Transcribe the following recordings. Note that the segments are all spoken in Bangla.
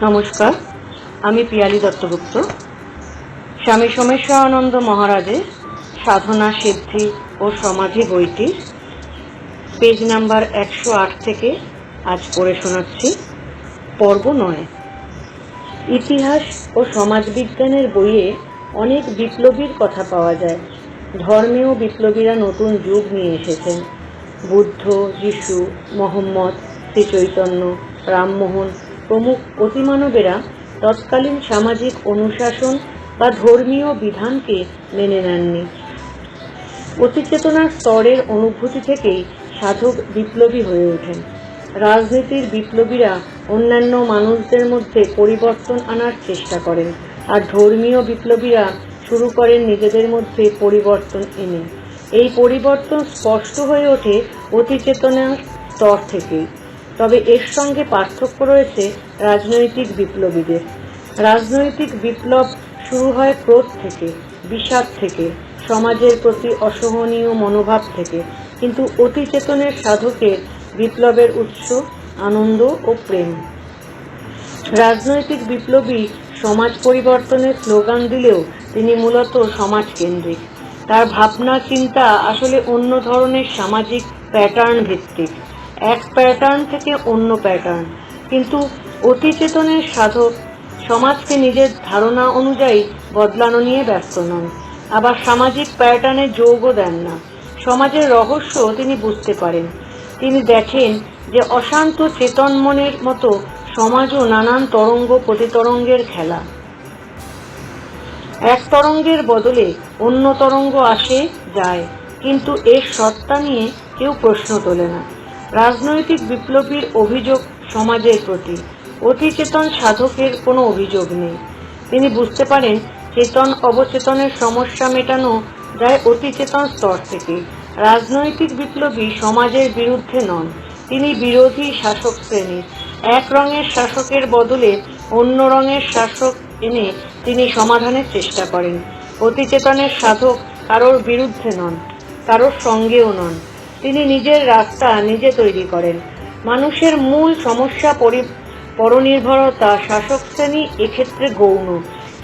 নমস্কার, আমি পিয়ালি দত্তগুপ্ত। স্বামী সোমেশ্বরানন্দ মহারাজের সাধনা সিদ্ধি ও সমাধি বইটির পেজ নাম্বার 108 থেকে আজ পড়ে শোনাচ্ছি। পর্ব 9। ইতিহাস ও সমাজবিজ্ঞানের বইয়ে অনেক বিপ্লবীর কথা পাওয়া যায়। ধর্মেও বিপ্লবীরা নতুন যুগ নিয়ে এসেছেন। বুদ্ধ, যিশু, মোহাম্মদ, শ্রীচৈতন্য, রামমোহন প্রমুখ অতিমানবেরা তৎকালীন সামাজিক অনুশাসন বা ধর্মীয় বিধানকে মেনে নেননি। অতিচেতনার স্তরের অনুভূতি থেকেই সাধক বিপ্লবী হয়ে ওঠেন। রাজনীতির বিপ্লবীরা অন্যান্য মানুষদের মধ্যে পরিবর্তন আনার চেষ্টা করেন, আর ধর্মীয় বিপ্লবীরা শুরু করেন নিজেদের মধ্যে পরিবর্তন এনে। এই পরিবর্তন স্পষ্ট হয়ে ওঠে অতিচেতনার স্তর থেকেই। তবে এর সঙ্গে পার্থক্য রয়েছে রাজনৈতিক বিপ্লবীদের। রাজনৈতিক বিপ্লব শুরু হয় ক্রোধ থেকে, বিষাদ থেকে, সমাজের প্রতি অসহনীয় মনোভাব থেকে, কিন্তু অতিচেতনের সাধকের বিপ্লবের উৎস আনন্দ ও প্রেম। রাজনৈতিক বিপ্লবী সমাজ পরিবর্তনের স্লোগান দিলেও তিনি মূলত সমাজ কেন্দ্রিক। তার ভাবনা চিন্তা আসলে অন্য ধরনের সামাজিক প্যাটার্ন ভিত্তিক, এক প্যাটার্ন থেকে অন্য প্যাটার্ন। কিন্তু অতিচেতনের সাধক সমাজকে নিজের ধারণা অনুযায়ী বদলানো নিয়ে ব্যস্ত নন, আবার সামাজিক প্যাটার্নে যোগও দেন না। সমাজের রহস্য তিনি বুঝতে পারেন। তিনি দেখেন যে অশান্ত চেতন মনের মতো সমাজও নানান তরঙ্গ প্রতিতরঙ্গের খেলা। এক তরঙ্গের বদলে অন্য তরঙ্গ আসে যায়, কিন্তু এর সত্তা নিয়ে কেউ প্রশ্ন তোলে না। রাজনৈতিক বিপ্লবীর অভিযোগ সমাজের প্রতি, অতিচেতন সাধকের কোনো অভিযোগ নেই। তিনি বুঝতে পারেন চেতন অবচেতনের সমস্যা মেটানো যায় অতিচেতন স্তর থেকে। রাজনৈতিক বিপ্লবী সমাজের বিরুদ্ধে নন, তিনি বিরোধী শাসক শ্রেণীর। এক রঙের শাসকের বদলে অন্য রঙের শাসক এনে তিনি সমাধানের চেষ্টা করেন। অতিচেতনের সাধক কারোর বিরুদ্ধে নন, কারোর সঙ্গেও নন। তিনি নিজের রাস্তা নিজে তৈরি করেন। মানুষের মূল সমস্যা পরনির্ভরতা, শাসক শ্রেণী এক্ষেত্রে গৌণ।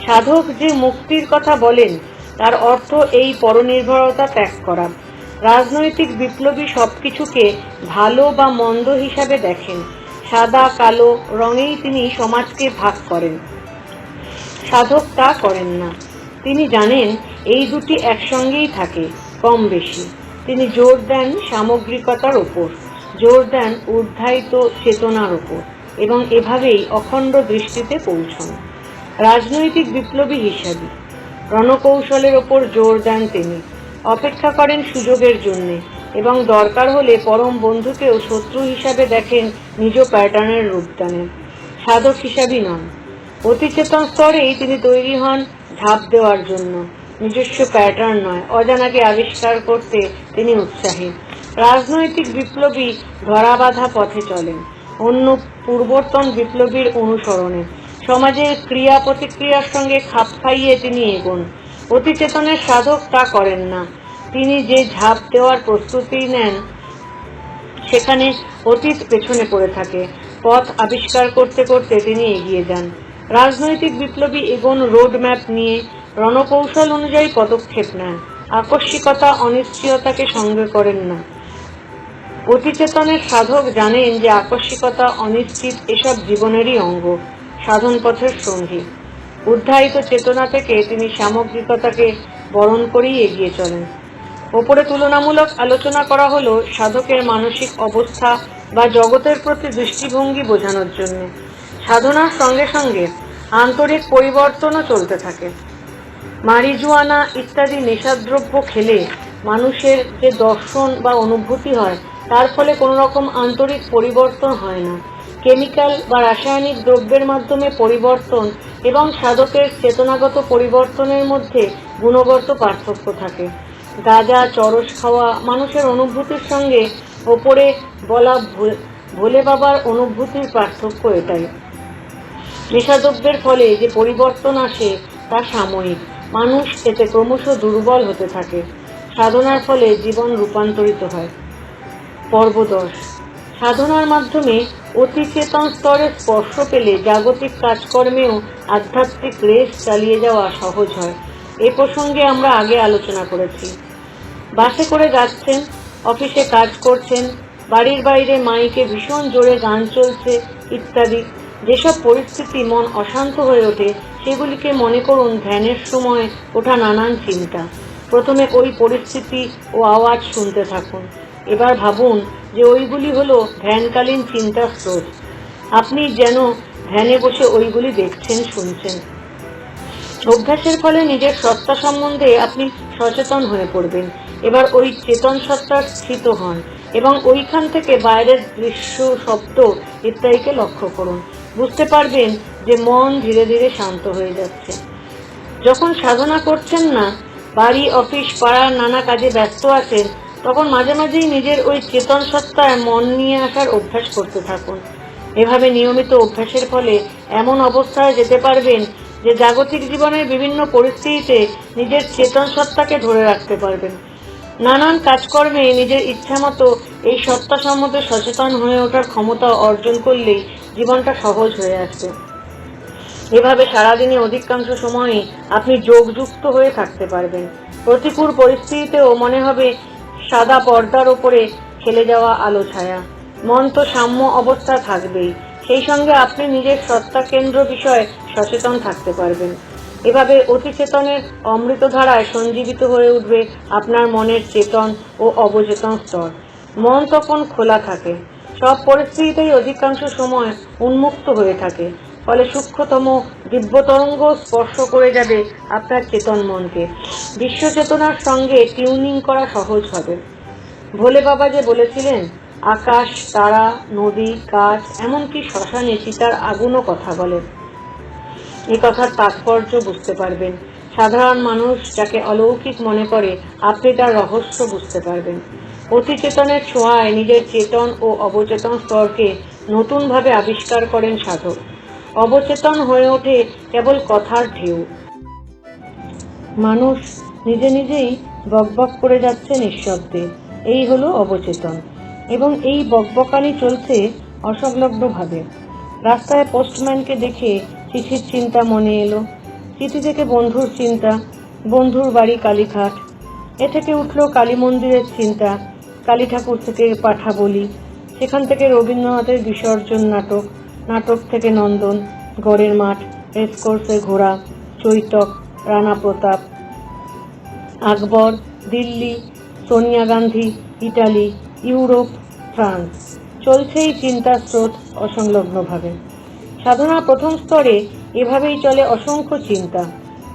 সাধক যে মুক্তির কথা বলেন তার অর্থ এই পরনির্ভরতা ত্যাগ করা। রাজনৈতিক বিপ্লবী সবকিছুকে ভালো বা মন্দ হিসাবে দেখেন, সাদা কালো রঙেই তিনি সমাজকে ভাগ করেন। সাধক তা করেন না। তিনি জানেন এই দুটি একসঙ্গেই থাকে, কম বেশি। তিনি জোর দেন সামগ্রিকতার ওপর, জোর দেন ঊর্ধ্বায়িত চেতনার ওপর, এবং এভাবেই অখণ্ড দৃষ্টিতে পৌঁছন। রাজনৈতিক বিপ্লবী হিসাবে রণকৌশলের ওপর জোর দেন তিনি। অপেক্ষা করেন সুযোগের জন্যে, এবং দরকার হলে পরম বন্ধুকেও শত্রু হিসাবে দেখেন, নিজ প্যাটার্নের রূপদানে। সাধক হিসাবই নন। অতিচেতন স্তরেই তিনি তৈরি হন ঝাঁপ দেওয়ার জন্য, নিজস্ব প্যাটার্ন নয়। অজানাকে আবিষ্কার করতে তিনি উৎসাহী। রাজনৈতিক বিপ্লবী ধরাবাঁধা পথে চলেন, অন্য পূর্বতন বিপ্লবীর অনুসরণে। সমাজের ক্রিয়া প্রতিক্রিয়ার সঙ্গে খাপ খাইয়ে তিনি এগোন। অতিচেতনের সাধক তা করেন না। তিনি যে ঝাঁপ দেওয়ার প্রস্তুতি নেন সেখানে অতীত পেছনে পড়ে থাকে। পথ আবিষ্কার করতে করতে তিনি এগিয়ে যান। রাজনৈতিক বিপ্লবী এগোন রোড ম্যাপ নিয়ে, রণকৌশল অনুযায়ী পদক্ষেপ নেন, আকস্মিকতা অনিশ্চয়তাকে সঙ্গে করেন না। অতিচেতনের সাধক জানেন যে আকস্মিকতা, অনিশ্চিত এসব জীবনেরই অঙ্গ, সাধন পথের সঙ্গী। ঊর্ধ্বায়িত চেতনা থেকে তিনি সামগ্রিকতাকে বরণ করেই এগিয়ে চলেন। ওপরে তুলনামূলক আলোচনা করা হলো সাধকের মানসিক অবস্থা বা জগতের প্রতি দৃষ্টিভঙ্গি বোঝানোর জন্য। সাধনার সঙ্গে সঙ্গে আন্তরিক পরিবর্তনও চলতে থাকে। মারিজুয়ানা ইত্যাদি নেশাদ্রব্য খেলে মানুষের যে দর্শন বা অনুভূতি হয় তার ফলে কোনো রকম আন্তরিক পরিবর্তন হয় না। কেমিক্যাল বা রাসায়নিক দ্রব্যের মাধ্যমে পরিবর্তন এবং সাধকের চেতনাগত পরিবর্তনের মধ্যে গুণগত পার্থক্য থাকে। গাঁজা, চরস খাওয়া মানুষের অনুভূতির সঙ্গে ওপরে বলা ভোলে বাবার অনুভূতির পার্থক্য এটাই। নেশাদ্রব্যের ফলে যে পরিবর্তন আসে তা সাময়িক, মানুষ এতে ক্রমশ দুর্বল হতে থাকে। সাধনার ফলে জীবন রূপান্তরিত হয়। পর্ব 10। সাধনার মাধ্যমে অতিচেতন স্তরে স্পর্শ পেলে জাগতিক কাজকর্মেও আধ্যাত্মিক রেস চালিয়ে যাওয়া সহজ হয়। এ প্রসঙ্গে আমরা আগে আলোচনা করেছি। বাসে করে যাচ্ছেন, অফিসে কাজ করছেন, বাড়ির বাইরে মাইকে ভীষণ জোরে গান চলছে ইত্যাদি। যেসব পরিস্থিতি মন অশান্ত হয়ে ওঠে সেগুলিকে মনে করুন ধ্যানের সময় ওঠা নানান চিন্তা। প্রথমে ওই পরিস্থিতি ও আওয়াজ শুনতে থাকুন। এবার ভাবুন যে ওইগুলি হলো ধ্যানকালীন চিন্তার স্রোত। আপনি যেন ধ্যানে বসে ওইগুলি দেখছেন, শুনছেন। অভ্যাসের ফলে নিজের সত্তা সম্বন্ধে আপনি সচেতন হয়ে পড়বেন। এবার ওই চেতন সত্তার স্থিত হন এবং ওইখান থেকে বাইরের দৃশ্য, শব্দ ইত্যাদিকে লক্ষ্য করুন। বুঝতে পারবেন যে মন ধীরে ধীরে শান্ত হয়ে যাচ্ছে। যখন সাধনা করছেন না, বাড়ি, অফিস, পাড়ার নানা কাজে ব্যস্ত আছেন, তখন মাঝে মাঝেই নিজের ওই চেতন সত্তায় মন নিয়ে আসার অভ্যাস করতে থাকুন। এভাবে নিয়মিত অভ্যাসের ফলে এমন অবস্থায় যেতে পারবেন যে জাগতিক জীবনের বিভিন্ন পরিস্থিতিতে নিজের চেতন সত্তাকে ধরে রাখতে পারবেন। নানান কাজকর্মে নিজের ইচ্ছামতো এই সত্তা সম্বন্ধে সচেতন হয়ে ওঠার ক্ষমতা অর্জন করলেই জীবনটা সহজ হয়ে আসবে। এভাবে সারাদিনে অধিকাংশ সময়ই আপনি যোগযুক্ত হয়ে থাকতে পারবেন। প্রতিকূল পরিস্থিতিতেও মনে হবে সাদা পর্দার ওপরে খেলে যাওয়া আলো ছায়া। মন তো সাম্য অবস্থা থাকবেই, সেই সঙ্গে আপনি নিজের সত্তা কেন্দ্র বিষয়ে সচেতন থাকতে পারবেন। এভাবে অতিচেতনের অমৃতধারায় সঞ্জীবিত হয়ে উঠবে আপনার মনের চেতন ও অবচেতন স্তর। মন তখন খোলা থাকে, সব পরিস্থিতিতেই অধিকাংশ সময় উন্মুক্ত হয়ে থাকে। ফলে সূক্ষ্মতম দিব্য তরঙ্গ স্পর্শ করে যাবে আপনার চেতন মনকে। বিশ্ব চেতনার সঙ্গে টিউনিং করা সহজ হবে। ভোলে বাবা যে বলেছিলেন, আকাশ, তারা, নদী, গাছ, এমনকি শ্মশানে চিতার আগুনও কথা বলে। এই কথার তাৎপর্য বুঝতে পারবেন। সাধারণ মানুষ যাকে অলৌকিক মনে করে, আপনি তার রহস্য বুঝতে পারবেন। অতিচেতনের ছোঁয়ায় নিজের চেতন ও অবচেতন স্তরকে নতুনভাবে আবিষ্কার করেন সাধক। অবচেতন হয়ে ওঠে কেবল কথার ঢেউ। মানুষ নিজে নিজেই বকবক করে যাচ্ছে নিঃশব্দে, এই হলো অবচেতন। এবং এই বকবকানি চলছে অসংলগ্নভাবে। রাস্তায় পোস্টম্যানকে দেখে চিঠির চিন্তা মনে এলো, চিঠি থেকে বন্ধুর চিন্তা, বন্ধুর বাড়ি কালীঘাট, এ থেকে উঠল কালী মন্দিরের চিন্তা, কালী ঠাকুর থেকে পাঠা বলি, সেখান থেকে রবীন্দ্রনাথের বিসর্জন নাটক, নাটক থেকে নন্দন, গড়ের মাঠ, রেসকোর্সে ঘোড়া, Chetak, Rana Pratap, Akbar, Delhi, Sonia Gandhi, Italy, Europe, France. চলছে এই চিন্তার স্রোত অসংলগ্নভাবে। সাধনার প্রথম স্তরে এভাবেই চলে অসংখ্য চিন্তা।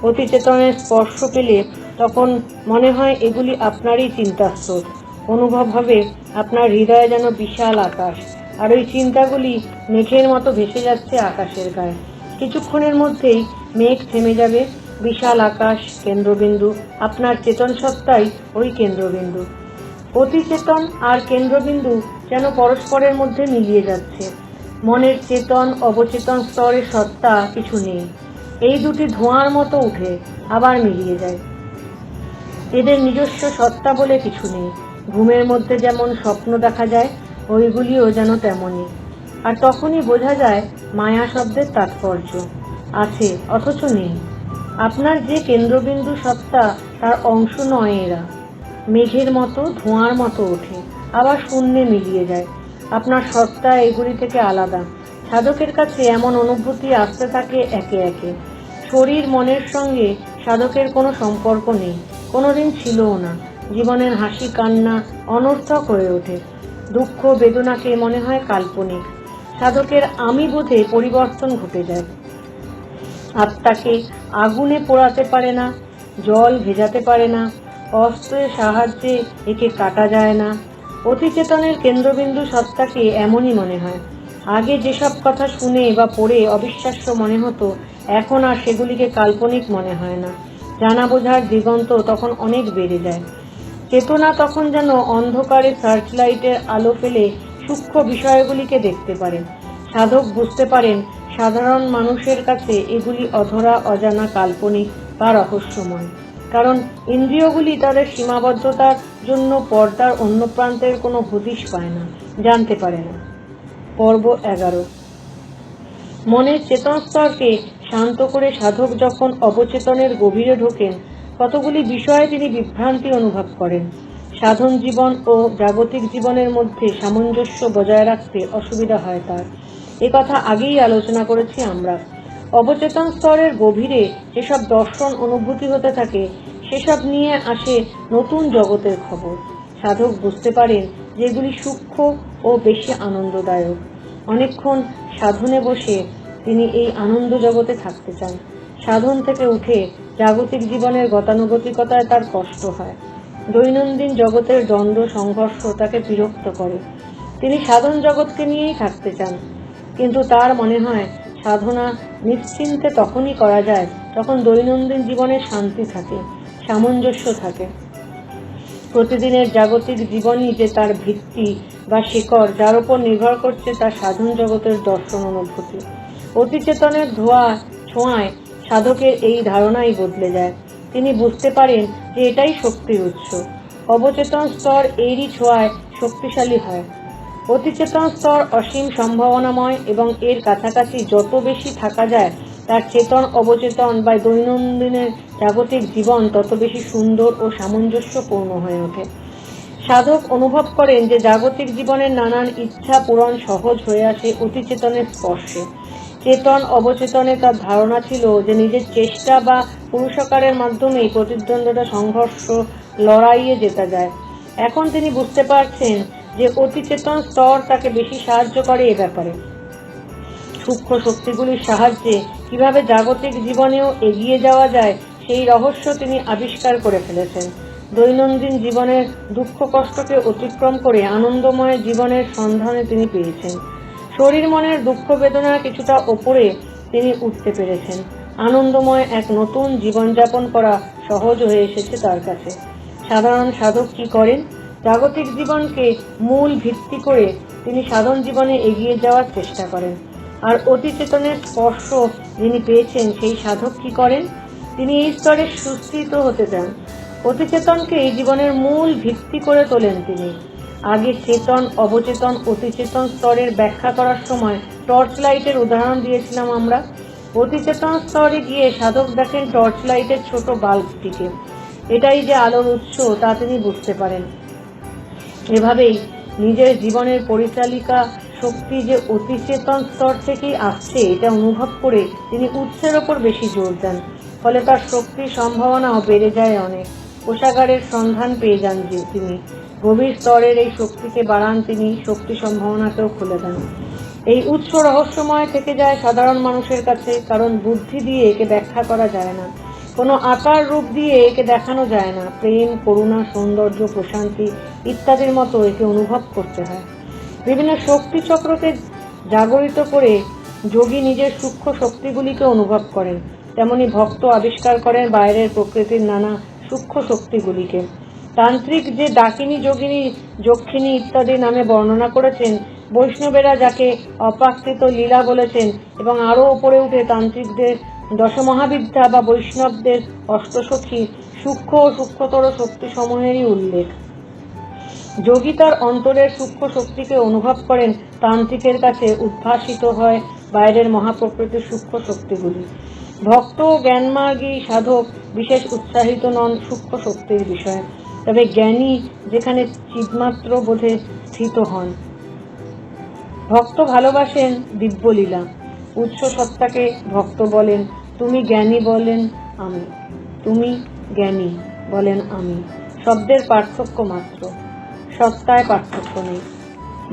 অতিচেতনের স্পর্শ পেলে তখন মনে হয় এগুলি আপনারই চিন্তার স্রোত। অনুভব হবে আপনার হৃদয়ে যেন বিশাল আকাশ, আর ওই চিন্তাগুলি মেঘের মতো ভেসে যাচ্ছে আকাশের গায়ে। কিছুক্ষণের মধ্যেই মেঘ থেমে যাবে, বিশাল আকাশ কেন্দ্রবিন্দু, আপনার চেতন সত্তাই ওই কেন্দ্রবিন্দু। অতিচেতন আর কেন্দ্রবিন্দু যেন পরস্পরের মধ্যে মিলিয়ে যাচ্ছে। মনের চেতন অবচেতন স্তরে সত্তা কিছু নেই, এই দুটি ধোঁয়ার মতো উঠে আবার মিলিয়ে যায়। এদের নিজস্ব সত্তা বলে কিছু নেই। ঘুমের মধ্যে যেমন স্বপ্ন দেখা যায়, ওইগুলিও যেন তেমনই। আর তখনই বোঝা যায় মায়া শব্দের তাৎপর্য। আছে অথচ নেই। আপনার যে কেন্দ্রবিন্দু সত্তা, তার অংশ নয় এরা। মেঘের মতো ধোঁয়ার মতো ওঠে, আবার শূন্যে মিলিয়ে যায়। আপনার সত্তা এগুলি থেকে আলাদা। সাধকের কাছে এমন অনুভূতি আসতে থাকে একে একে। শরীর মনের সঙ্গে সাধকের কোনো সম্পর্ক নেই, কোনোদিন ছিলও না। জীবনের হাসি কান্না অনর্থক হয়ে ওঠে, দুঃখ বেদনাকে মনে হয় কাল্পনিক। সাধকের আমি বোধে পরিবর্তন ঘটে যায়। আত্মাকে আগুনে পোড়াতে পারে না, জল ভেজাতে পারে না, অস্ত্রের সাহায্যে একে কাটা যায় না। অতিচেতনের কেন্দ্রবিন্দু সত্তাকে এমনই মনে হয়। আগে যেসব কথা শুনে বা পড়ে অবিশ্বাস্য মনে হতো, এখন আর সেগুলিকে কাল্পনিক মনে হয় না। জানা বোঝার দিগন্ত তখন অনেক বেড়ে যায়। চেতনা তখন যেন অন্ধকারে সার্চলাইটের আলো ফেলে সূক্ষ্ম বিষয়গুলিকে দেখতে পারে। সাধক বুঝতে পারেন সাধারণ মানুষের কাছে এগুলি অধরা, অজানা, কাল্পনিক বা রহস্যময়। কারণ ইন্দ্রিয়গুলি তাদের সীমাবদ্ধতার জন্য পর্দার অন্য প্রান্তের কোনো হদিশ পায় না, জানতে পারে না। পর্ব 11। মনের চেতন স্তরকে শান্ত করে সাধক যখন অবচেতনের গভীরে ঢোকেন, কতগুলি বিষয়ে তিনি বিভ্রান্তি অনুভব করেন। সাধন জীবন ও জাগতিক জীবনের মধ্যে সামঞ্জস্য বজায় রাখতে অসুবিধা হয় তার। এ কথা আগেই আলোচনা করেছি আমরা। অবচেতন স্তরের গভীরে যেসব দর্শন অনুভূতি হতে থাকে, সেসব নিয়ে আসে নতুন জগতের খবর। সাধক বুঝতে পারেন যেগুলি সূক্ষ্ম ও বেশি আনন্দদায়ক। অনেকক্ষণ সাধনে বসে তিনি এই আনন্দ জগতে থাকতে চান। সাধন থেকে উঠে জাগতিক জীবনের গতানুগতিকতায় তার কষ্ট হয়। দৈনন্দিন জগতের দ্বন্দ্ব সংঘর্ষ তাকে বিরক্ত করে। তিনি সাধন জগৎকে নিয়েই থাকতে চান, কিন্তু তার মনে হয় সাধনা নিশ্চিন্তে তখনই করা যায় যখন দৈনন্দিন জীবনে শান্তি থাকে, সামঞ্জস্য থাকে। প্রতিদিনের জাগতিক জীবনই যে তার ভিত্তি বা শিকড়, যার উপর নির্ভর করছে তার সাধন জগতের দর্শন অনুভূতি। অতিচেতনের ছোঁয়ায় সাধকের এই ধারণাই বদলে যায়। তিনি বুঝতে পারেন যে এটাই শক্তির উৎস। অবচেতন স্তর এরই ছোঁয়ায় শক্তিশালী হয়। অতিচেতন স্তর অসীম সম্ভাবনাময় এবং এর কাছাকাছি যত বেশি থাকা যায়, তার চেতন অবচেতন বা দৈনন্দিনের জাগতিক জীবন তত বেশি সুন্দর ও সামঞ্জস্যপূর্ণ হয়ে ওঠে। সাধক অনুভব করেন যে জাগতিক জীবনের নানান ইচ্ছা পূরণ সহজ হয়ে আসে অতিচেতনের স্পর্শে। চেতন অবচেতনে তার ধারণা ছিল যে নিজের চেষ্টা বা পুরুষকারের মাধ্যমেই প্রতিদ্বন্দ্বিতা, সংঘর্ষ, লড়াইয়ে জেতা যায়। এখন তিনি বুঝতে পারছেন যে অতিচেতন স্তর তাকে বেশি সাহায্য করে এ ব্যাপারে। সূক্ষ্ম শক্তিগুলির সাহায্যে কিভাবে জাগতিক জীবনেও এগিয়ে যাওয়া যায়, সেই রহস্য তিনি আবিষ্কার করে ফেলেছেন। দৈনন্দিন জীবনের দুঃখ কষ্টকে অতিক্রম করে আনন্দময় জীবনের সন্ধানে তিনি পেয়েছেন। শরীর মনের দুঃখ বেদনার কিছুটা ওপরে তিনি উঠতে পেরেছেন। আনন্দময় এক নতুন জীবনযাপন করা সহজ হয়ে এসেছে তার কাছে। সাধারণ সাধক কি করেন? জাগতিক জীবনকে মূল ভিত্তি করে তিনি সাধন জীবনে এগিয়ে যাওয়ার চেষ্টা করেন। আর অতিচেতনের স্পর্শ যিনি পেয়েছেন, সেই সাধক কি করেন? তিনি এই স্তরে সুস্থিত হতে চান। অতিচেতনকে এই জীবনের মূল ভিত্তি করে তোলেন তিনি। আগে চেতন, অবচেতন, অতিচেতন স্তরের ব্যাখ্যা করার সময় টর্চ লাইটের উদাহরণ দিয়েছিলাম আমরা। অতিচেতন স্তরে গিয়ে সাধক দেখেন টর্চ লাইটের ছোট বাল্বটিকে। এটাই যে আলোর উৎস তা তিনি বুঝতে পারেন। এভাবেই নিজের জীবনের পরিচালিকা শক্তি যে অতিচেতন স্তর থেকেই আসছে, এটা অনুভব করে তিনি উৎসের ওপর বেশি জোর দেন। ফলে তার শক্তির সম্ভাবনাও বেড়ে যায় অনেক। কোষাগারের সন্ধান পেয়ে যান যে তিনি। গভীর স্তরের এই শক্তিকে বাড়ান তিনি, শক্তি সম্ভাবনাকেও খুলে দেন। এই উৎস রহস্যময় থেকে যায় সাধারণ মানুষের কাছে, কারণ বুদ্ধি দিয়ে একে ব্যাখ্যা করা যায় না, কোনো আকার রূপ দিয়ে একে দেখানো যায় না। প্রেম, করুণা, সৌন্দর্য, প্রশান্তি ইত্যাদির মতো একে অনুভব করতে হয়। বিভিন্ন শক্তি চক্রকে জাগরিত করে যোগী নিজের সূক্ষ্ম শক্তিগুলিকে অনুভব করেন। তেমনি ভক্ত আবিষ্কার করেন বাইরের প্রকৃতির নানা সূক্ষ্ম শক্তিগুলিকে। তান্ত্রিক যে ডাকিনী, যোগিনী, যক্ষিণী ইত্যাদি নামে বর্ণনা করেছেন, বৈষ্ণবেরা যাকে অপ্রাকৃত লীলা বলেছেন, এবং আরও উপরে উঠে তান্ত্রিকদের দশমহাবিদ্যা বা বৈষ্ণবদের অষ্টসখী, সূক্ষ্ম ও সূক্ষ্মতর শক্তি সমূহেরই উল্লেখ। যোগী তার অন্তরের সূক্ষ্ম শক্তিকে অনুভব করেন, তান্ত্রিকের কাছে উদ্ভাসিত হয় বাইরের মহাপ্রকৃতির সূক্ষ্ম শক্তিগুলি। ভক্ত ও জ্ঞানমার্গী সাধক বিশেষ উৎসাহিত নন সূক্ষ্ম শক্তির বিষয়ে, তবে জ্ঞানী যেখানে চিদমাত্র বোধে স্থিত হন। ভক্ত ভালোবাসেন দিব্যলীলা। উৎস সত্তাকে ভক্ত বলেন তুমি জ্ঞানী, বলেন আমি। তুমি জ্ঞানী, বলেন আমি। শব্দের পার্থক্য মাত্র, সত্তায় পার্থক্য নেই।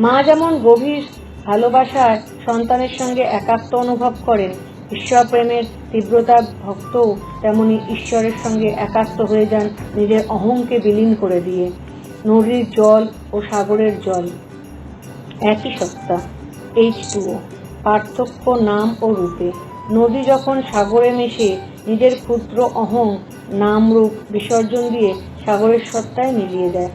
মা যেমন গভীর ভালোবাসায় সন্তানের সঙ্গে একাত্ম অনুভব করেন, ঈশ্বর প্রেমের তীব্রতা ভক্তও তেমনি ঈশ্বরের সঙ্গে একাত্ম হয়ে যান নিজের অহংকে বিলীন করে দিয়ে। নদীর জল ও সাগরের জল একই সত্তা, H2O, পার্থক্য নাম ও রূপে। নদী যখন সাগরে মেশে নিজের ক্ষুদ্র অহং, নাম, রূপ বিসর্জন দিয়ে সাগরের সত্তায় মিলিয়ে দেয়।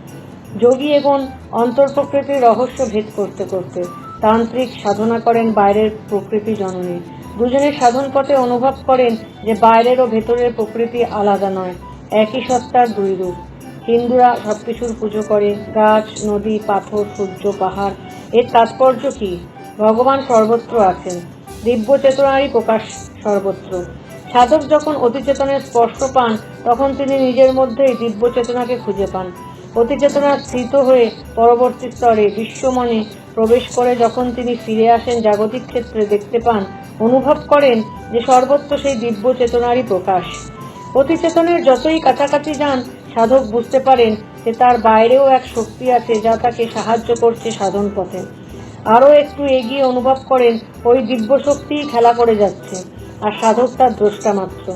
যোগী এবং অন্তর্প্রকৃতির রহস্য ভেদ করতে করতে তান্ত্রিক সাধনা করেন বাইরের প্রকৃতি জননী। দুজনের সাধন পথে অনুভব করেন যে বাইরের ও ভেতরের প্রকৃতি আলাদা নয়, একই সত্তার দুই রূপ। হিন্দুরা সবকিছুর পুজো করে, গাছ, নদী, পাথর, সূর্য, পাহাড়। এর তাৎপর্য কি? ভগবান সর্বত্র আছেন, দিব্য চেতনারই প্রকাশ সর্বত্র। সাধক যখন অতিচেতনের স্পর্শ পান তখন তিনি নিজের মধ্যেই দিব্য চেতনাকে খুঁজে পান। অতিচেতনা স্থিত হয়ে পরবর্তী স্তরে বিশ্বমনে প্রবেশ করে যখন তিনি ফিরে আসেন জাগতিক ক্ষেত্রে, দেখতে পান, অনুভব করেন যে সর্বত্র সেই দিব্য চেতনারই প্রকাশ। অতিচেতনের যতই কাছাকাছি যান সাধক বুঝতে পারেন যে তার বাইরেও এক শক্তি আছে যা তাকে সাহায্য করছে সাধন পথে। আরও একটু এগিয়ে অনুভব করেন ওই দিব্য শক্তিই খেলা করে যাচ্ছে, আর সাধক তার দ্রষ্টা মাত্র।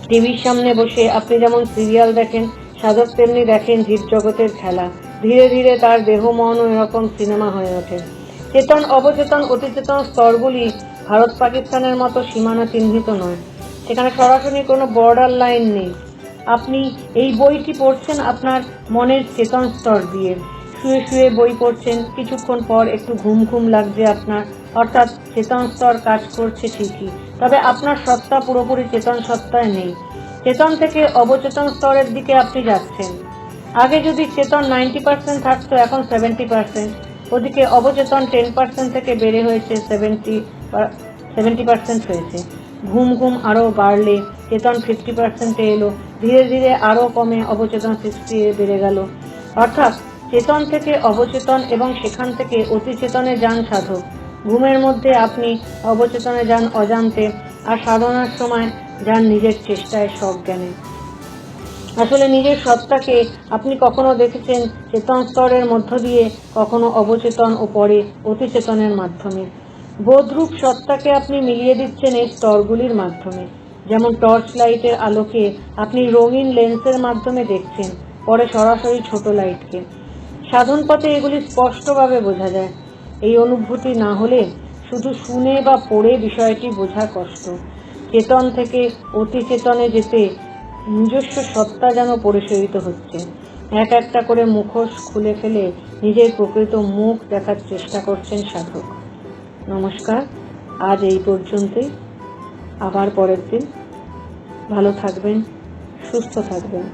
টিভির সামনে বসে আপনি যেমন সিরিয়াল দেখেন, সাধক তেমনি দেখেন জীবজগতের খেলা। ধীরে ধীরে তার দেহ মনও এরকম সিনেমা হয়ে ওঠে। চেতন, অবচেতন, অতিচেতন স্তরগুলি ভারত পাকিস্তানের মতো সীমানা চিহ্নিত নয়। সেখানে সরাসরি কোনো বর্ডার লাইন নেই। আপনি এই বইটি পড়ছেন আপনার মনের চেতন স্তর দিয়ে। শুয়ে শুয়ে বই পড়ছেন, কিছুক্ষণ পর একটু ঘুম ঘুম লাগছে আপনার, অর্থাৎ চেতন স্তর কাজ করছে ঠিকই, তবে আপনার সত্তা পুরোপুরি চেতন সত্তায় নেই। চেতন থেকে অবচেতন স্তরের দিকে আপনি যাচ্ছেন। আগে যদি চেতন 90% থাকতো, এখন 70%। ওদিকে অবচেতন 10% থেকে বেড়ে হয়েছে 70% হয়েছে। ঘুম ঘুম আরও বাড়লে চেতন 50%-এ এলো, ধীরে ধীরে আরও কমে অবচেতন 60 বেড়ে গেল। অর্থাৎ চেতন থেকে অবচেতন এবং সেখান থেকে অতিচেতনে যান সাধক। ঘুমের মধ্যে আপনি অবচেতনে যান অজান্তে, আর সাধনার সময় যান নিজের চেষ্টায় সজ্ঞানে। আসলে নিজের সত্তাকে আপনি কখনো দেখেছেন চেতন স্তরের মধ্য দিয়ে, কখনো অবচেতন ও পরে অতিচেতনের মাধ্যমে। বোধরূপ সত্তাকে আপনি মিলিয়ে দিচ্ছেন এই স্তরগুলির মাধ্যমে। যেমন টর্চ লাইটের আলোকে আপনি রঙিন লেন্সের মাধ্যমে দেখছেন, পরে সরাসরি ছোট লাইটকে। সাধন পথে এগুলি স্পষ্টভাবে বোঝা যায়। এই অনুভূতি না হলে শুধু শুনে বা পড়ে বিষয়টি বোঝা কষ্ট। চেতন থেকে অতিচেতনে যেতে নিজস্ব সত্তা যেন পরিশোধিত হচ্ছে। এক একটা করে মুখোশ খুলে ফেলে নিজের প্রকৃত মুখ দেখার চেষ্টা করছেন সাধক। নমস্কার, আজ এই পর্যন্তই। আবার পরের দিন। ভালো থাকবেন, সুস্থ থাকবেন।